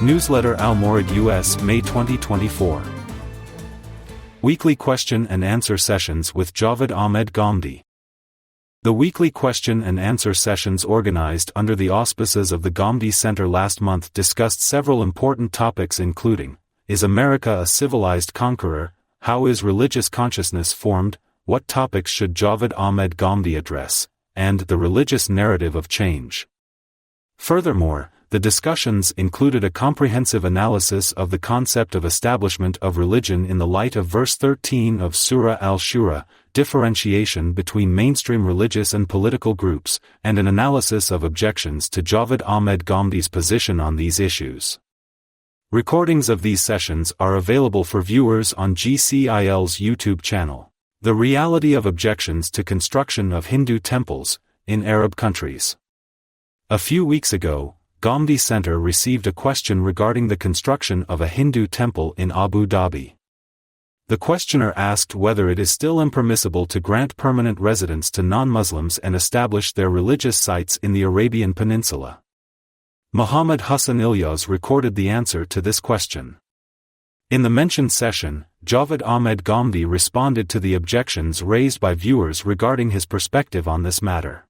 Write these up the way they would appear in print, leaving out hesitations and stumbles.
Newsletter Al-Mawrid US, May 2024. Weekly Question and Answer Sessions with Javed Ahmed Ghamidi. The weekly question and answer sessions organized under the auspices of the Ghamidi Center last month discussed several important topics including: Is America a civilized conqueror? How is religious consciousness formed? What topics should Javed Ahmed Ghamidi address? And the religious narrative of change. Furthermore, the discussions included a comprehensive analysis of the concept of establishment of religion in the light of verse 13 of Surah Al-Shura, differentiation between mainstream religious and political groups, and an analysis of objections to Javed Ahmed Ghamidi's position on these issues. Recordings of these sessions are available for viewers on GCIL's YouTube channel. The reality of objections to construction of Hindu temples in Arab countries. A few weeks ago, Ghamidi Center received a question regarding the construction of a Hindu temple in Abu Dhabi. The questioner asked whether it is still impermissible to grant permanent residence to non-Muslims and establish their religious sites in the Arabian Peninsula. Muhammad Hassan Ilyas recorded the answer to this question. In the mentioned session, Javed Ahmed Ghamidi responded to the objections raised by viewers regarding his perspective on this matter.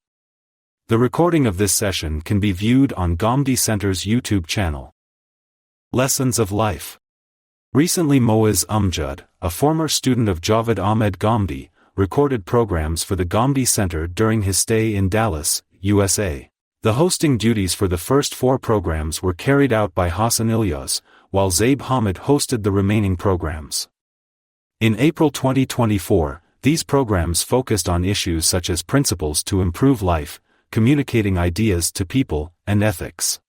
The recording of this session can be viewed on Ghamidi Center's YouTube channel. Lessons of Life. Recently Moaz Amjad, a former student of Javed Ahmed Ghamidi, recorded programs for the Ghamidi Center during his stay in Dallas, USA. The hosting duties for the first 4 programs were carried out by Hassan Ilyas, while Zaib Hamid hosted the remaining programs. In April 2024, these programs focused on issues such as principles to improve life, communicating ideas to people, and ethics.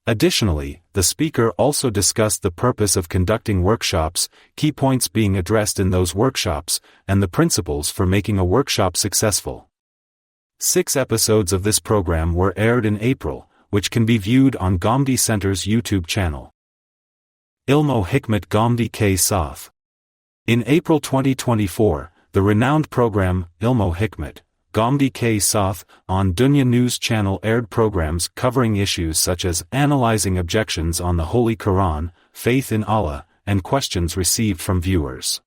Additionally, the speaker also discussed the purpose of conducting workshops, key points being addressed in those workshops, and the principles for making a workshop successful. 6 episodes of this program were aired in April, which can be viewed on Ghamidi Center's YouTube channel. Ilmo Hikmat Ghamidi Kof. In April 2024, the renowned program, Ilmo Hikmat Ghamidi Kof, on Dunya News Channel aired programs covering issues such as analyzing objections on the Holy Quran, faith in Allah, and questions received from viewers.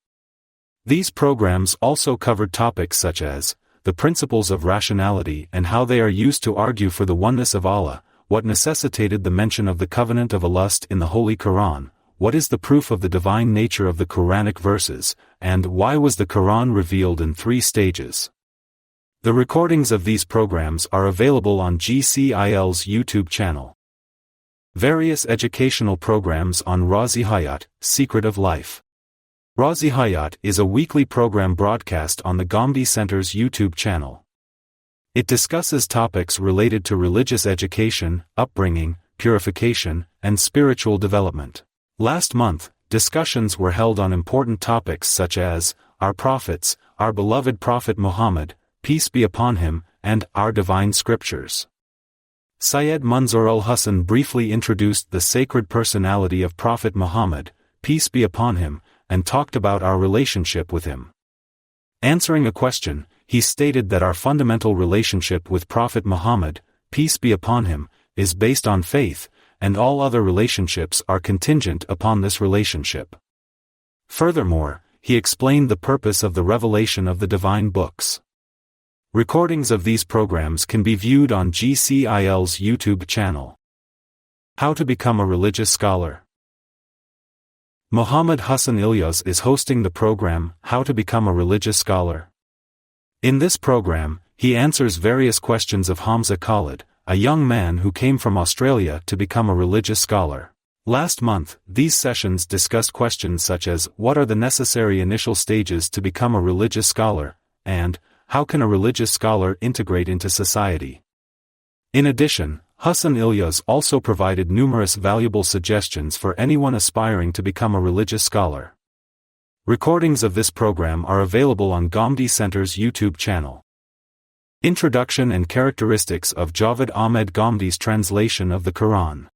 These programs also covered topics such as the principles of rationality and how they are used to argue for the oneness of Allah, what necessitated the mention of the covenant of Allah in the Holy Quran, what is the proof of the divine nature of the Quranic verses, and why was the Quran revealed in 3 stages. The recordings of these programs are available on GCIL's YouTube channel. Various educational programs on Razi Hayat, Secret of Life. Razi Hayat is a weekly program broadcast on the Ghamidi Center's YouTube channel. It discusses topics related to religious education, upbringing, purification, and spiritual development. Last month, discussions were held on important topics such as our prophets, our beloved Prophet Muhammad, peace be upon him, and our divine scriptures. Syed Mansoor al-Hasan briefly introduced the sacred personality of Prophet Muhammad, peace be upon him, and talked about our relationship with him. Answering a question, he stated that our fundamental relationship with Prophet Muhammad, peace be upon him, is based on faith, and all other relationships are contingent upon this relationship. Furthermore, he explained the purpose of the revelation of the divine books. Recordings of these programs can be viewed on GCIL's YouTube channel. How to become a religious scholar. Muhammad Hassan Ilyas is hosting the program, How to Become a Religious Scholar. In this program, he answers various questions of Hamza Khalid, a young man who came from Australia to become a religious scholar. Last month, these sessions discussed questions such as, what are the necessary initial stages to become a religious scholar, and how can a religious scholar integrate into society? In addition, Hassan Ilyas also provided numerous valuable suggestions for anyone aspiring to become a religious scholar. Recordings of this program are available on Ghamidi Center's YouTube channel. Introduction and Characteristics of Javed Ahmed Ghamidi's Translation of the Quran.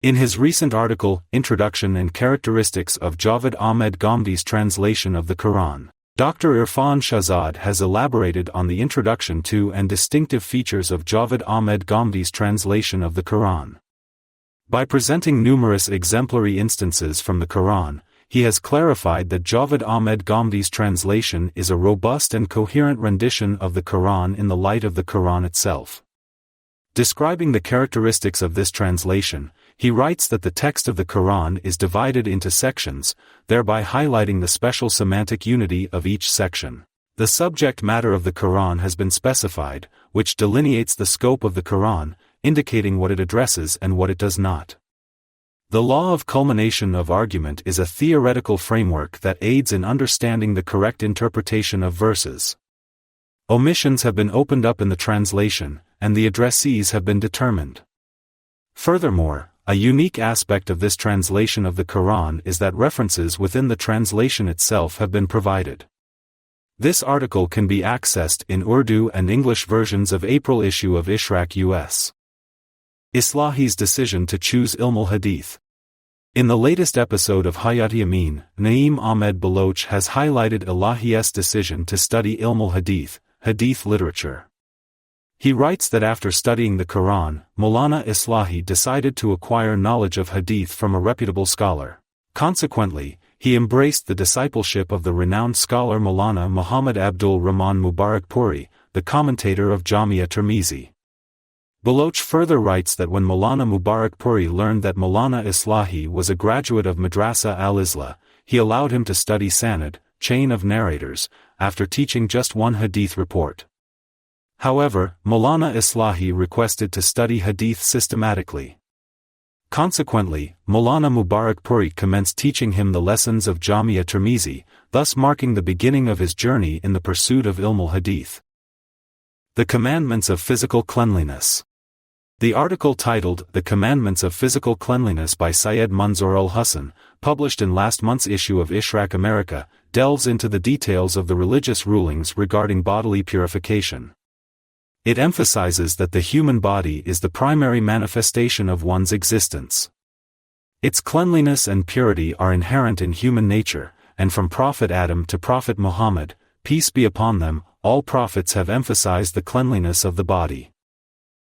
In his recent article, Introduction and Characteristics of Javed Ahmed Ghamidi's Translation of the Quran, Dr. Irfan Shahzad has elaborated on the introduction to and distinctive features of Javed Ahmed Ghamidi's translation of the Quran. By presenting numerous exemplary instances from the Quran, he has clarified that Javed Ahmed Ghamdi's translation is a robust and coherent rendition of the Quran in the light of the Quran itself. Describing the characteristics of this translation, he writes that the text of the Quran is divided into sections, thereby highlighting the special semantic unity of each section. The subject matter of the Quran has been specified, which delineates the scope of the Quran, indicating what it addresses and what it does not. The law of culmination of argument is a theoretical framework that aids in understanding the correct interpretation of verses. Omissions have been opened up in the translation, and the addressees have been determined. Furthermore, a unique aspect of this translation of the Quran is that references within the translation itself have been provided. This article can be accessed in Urdu and English versions of April issue of Islamic US. Islahi's decision to choose Hadith. In the latest episode of Hayati Amin, Naeem Ahmed Baloch has highlighted Islahi's decision to study Hadith, Hadith literature. He writes that after studying the Quran, Maulana Islahi decided to acquire knowledge of Hadith from a reputable scholar. Consequently, he embraced the discipleship of the renowned scholar Maulana Muhammad Abdul Rahman Mubarak Puri, the commentator of Jamia Tirmizi. Baloch further writes that when Maulana Mubarak Puri learned that Maulana Islahi was a graduate of Madrasa al-Islah, he allowed him to study Sanad, chain of narrators, after teaching just one Hadith report. However, Maulana Islahi requested to study Hadith systematically. Consequently, Maulana Mubarak Puri commenced teaching him the lessons of Jamia Tirmizi, thus marking the beginning of his journey in the pursuit of Hadith. The Commandments of Physical Cleanliness. The article titled The Commandments of Physical Cleanliness by Syed Mansoor al-Hassen, published in last month's issue of Ishraq America, delves into the details of the religious rulings regarding bodily purification. It emphasizes that the human body is the primary manifestation of one's existence. Its cleanliness and purity are inherent in human nature, and from Prophet Adam to Prophet Muhammad, peace be upon them, all prophets have emphasized the cleanliness of the body.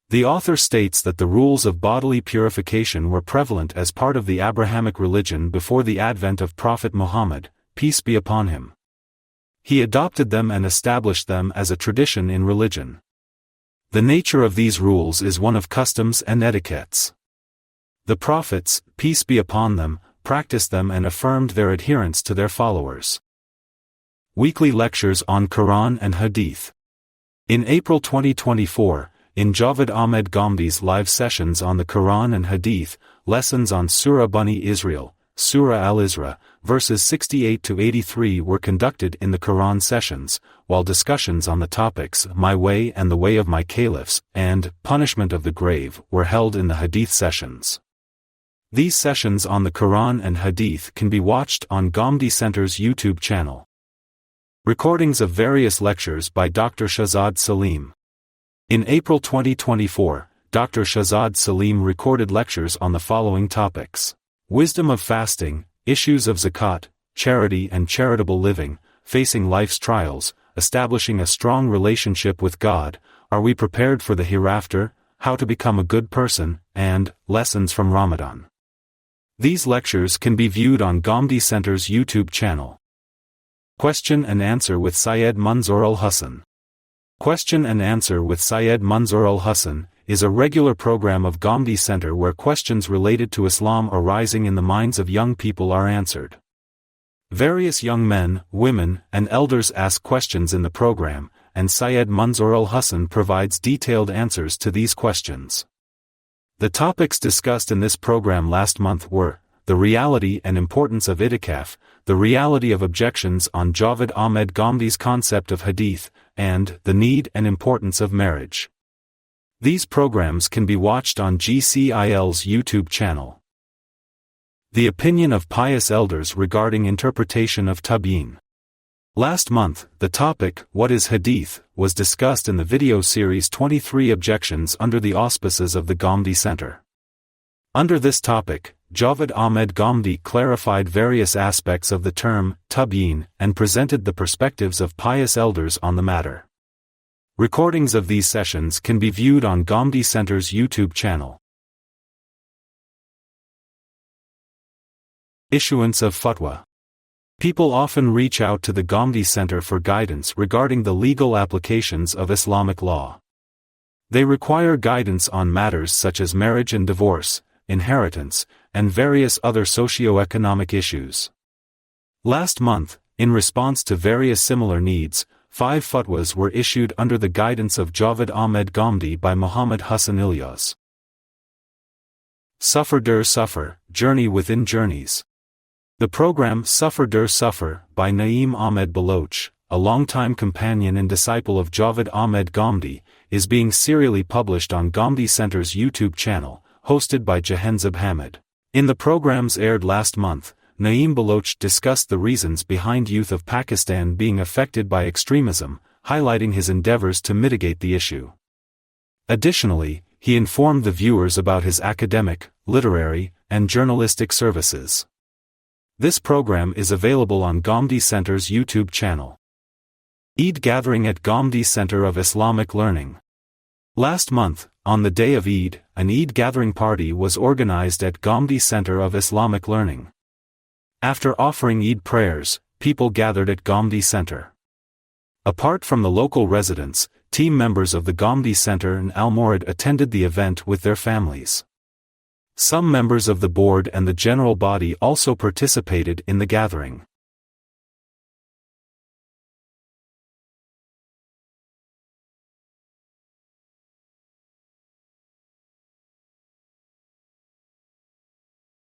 The author states that the rules of bodily purification were prevalent as part of the Abrahamic religion before the advent of Prophet Muhammad, peace be upon him. He adopted them and established them as a tradition in religion. The nature of these rules is one of customs and etiquettes. The prophets, peace be upon them, practiced them and affirmed their adherence to their followers. Weekly lectures on Quran and Hadith. In April 2024, in Javed Ahmed Ghamdi's live sessions on the Quran and Hadith, lessons on Surah Bani Israel, Surah Al-Isra, verses 68 to 83 were conducted in the Quran sessions, while discussions on the topics My Way and the Way of My Caliphs and Punishment of the Grave were held in the Hadith sessions. These sessions on the Quran and Hadith can be watched on Ghamidi Center's YouTube channel. Recordings of various lectures by Dr. Shahzad Salim. In April 2024, Dr. Shahzad Salim recorded lectures on the following topics: Wisdom of fasting, issues of zakat, charity and charitable living, facing life's trials, establishing a strong relationship with God, are we prepared for the hereafter, how to become a good person, and lessons from Ramadan. These lectures can be viewed on Ghamidi Center's YouTube channel. Question and Answer with Syed Mansoor al-Hassen. Question and Answer with Syed Mansoor al-Hassen is a regular program of Ghamidi Center where questions related to Islam arising in the minds of young people are answered. Various young men, women, and elders ask questions in the program, and Syed Mansoor al-Hassen provides detailed answers to these questions. The topics discussed in this program last month were the reality and importance of itikaf, the reality of objections on Javed Ahmed Ghamdi's concept of hadith, and the need and importance of marriage. These programs can be watched on GCIL's YouTube channel. The opinion of pious elders regarding interpretation of tabyin. Last month, the topic, What is Hadith, was discussed in the video series 23 Objections under the auspices of the Ghamidi Center. Under this topic, Javed Ahmed Ghamidi clarified various aspects of the term, tabyin, and presented the perspectives of pious elders on the matter. Recordings of these sessions can be viewed on Ghamidi Center's YouTube channel. Issuance of Fatwa. People often reach out to the Ghamidi Center for guidance regarding the legal applications of Islamic law. They require guidance on matters such as marriage and divorce, inheritance, and various other socio-economic issues. Last month, in response to various similar needs, 5 fatwas were issued under the guidance of Javed Ahmed Ghamidi by Muhammad Hassan Ilyas. Suffer Der Suffer, Journey Within Journeys. The program Suffer Der Suffer by Naeem Ahmed Baloch, a longtime companion and disciple of Javed Ahmed Ghamidi, is being serially published on Ghamidi Center's YouTube channel, hosted by Javed Ahmed. In the programs aired last month, Naeem Baloch discussed the reasons behind youth of Pakistan being affected by extremism, highlighting his endeavors to mitigate the issue. Additionally, he informed the viewers about his academic, literary, and journalistic services. This program is available on Ghamidi Center's YouTube channel. Eid Gathering at Ghamidi Center of Islamic Learning. Last month, on the day of Eid, an Eid gathering party was organized at Ghamidi Center of Islamic Learning. After offering Eid prayers, people gathered at Ghamidi Center. Apart from the local residents, team members of the Ghamidi Center and Al-Mawrid attended the event with their families. Some members of the board and the general body also participated in the gathering.